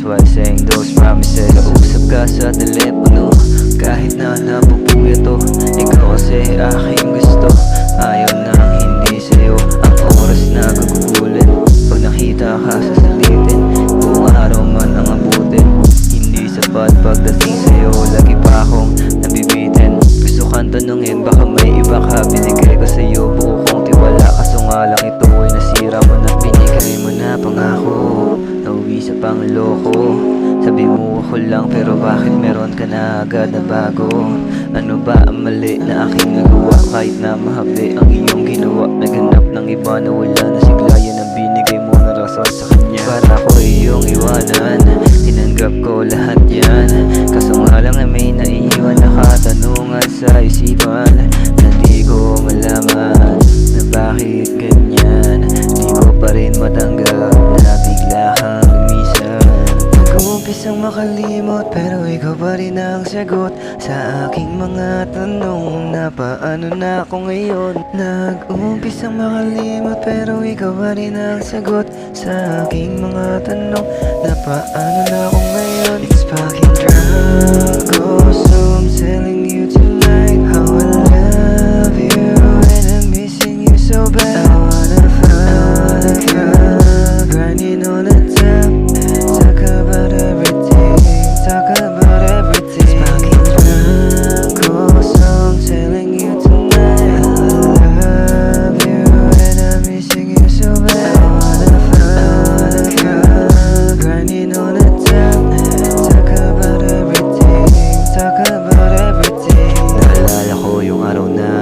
while saying those promises. Kausap ka sa telepono, kahit na napupuyat to. Ikaw kasi aking gusto, ayaw nang hindi sa'yo. Ang oras na gugugulit, pag nakita ka sasalitin. Kung araw man ang abutin, hindi sapat pagdating sa'yo. Lagi pa akong nabibitin, gusto kang tanungin, baka may iba ka. Binigay ko sa'yo buo kong tiwala, kaso nga lang ito ay nasira mo na. Binigay mo na pangako, nauwi sa pangloko. Sabi mo ako lang, pero bakit meron ka na agad na bago? Ano ba ang mali na aking nagawa? Kahit na mahapdi ang iyong ginawa, naghanap ng iba na wala na sigla. Yan ang binigay mo na rason sa kanya para ko iyong iwanan. Tinanggap ko lahat yan, kaso nga lang ay may naiiwan na katanungan sa isipan na di ko malaman na bakit ganyan. Di ko pa rin matanggap na bigla kang lumisan. Nag-uumpisang makalimot, pero ikaw pa rin ang sagot sa aking mga tanong na paano na ako ngayon. Nag-uumpisang makalimot, pero ikaw pa rin ang sagot sa aking mga tanong na paano na ako ngayon. It's fucking drunk, so I'm telling you tonight how I love you and I'm missing you so bad. I wanna fuck, grinding on the top, talk about everything, talk about everything. It's fucking drunk, so I'm telling you tonight I love you and I'm missing you so bad. I wanna fuck, grinding on the top, talk about everything, talk about everything. Naalala ko yung araw na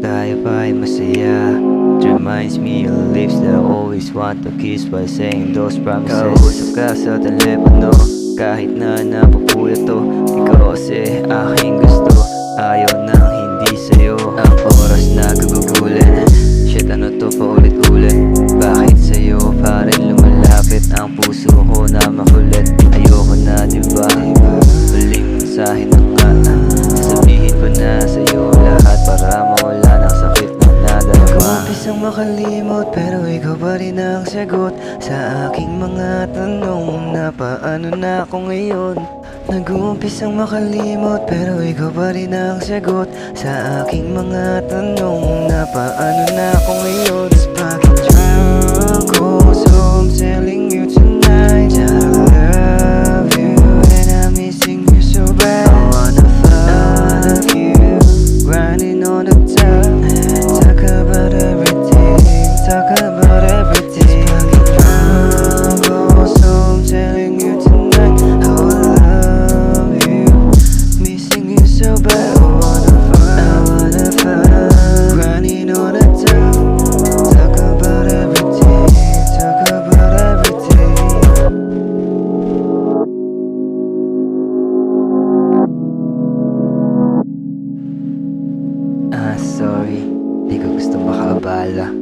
tayo pa ay masaya. It reminds me of the lips that I always want to kiss while saying those promises. Kausap ka sa telepono, kahit na napupuyat to. Ikaw kasi aking gusto, ayaw nang hindi sa'yo. Ang oras na gugugulit, shit ano to paulit-ulit. Bakit sa'yo pa rin lumalapit ang puso ko na makulit? Ayoko na diba, huling mensahe na nga. Sasabihin ko na sa'yo lahat para mawala ng sakit na nadarama. Nag-uumpisang makalimot, pero ikaw pa rin ang sagot sa aking mga tanong na paano na ako ngayon. Nag-uumpisang makalimot, pero ikaw pa rin ang sagot sa aking mga tanong na paano na ako ngayon. It's fucking drunk, so I'm telling you tonight I love you and I'm missing you so bad. I wanna fuck you, grinding on the top, talk about everything, talk about everything. It's fucking drunk, so I'm telling you tonight how I love you, missing you so bad. I wanna fuck, grinding on the top, talk about everything, talk about everything. Sorry, di ko gusto makaabala.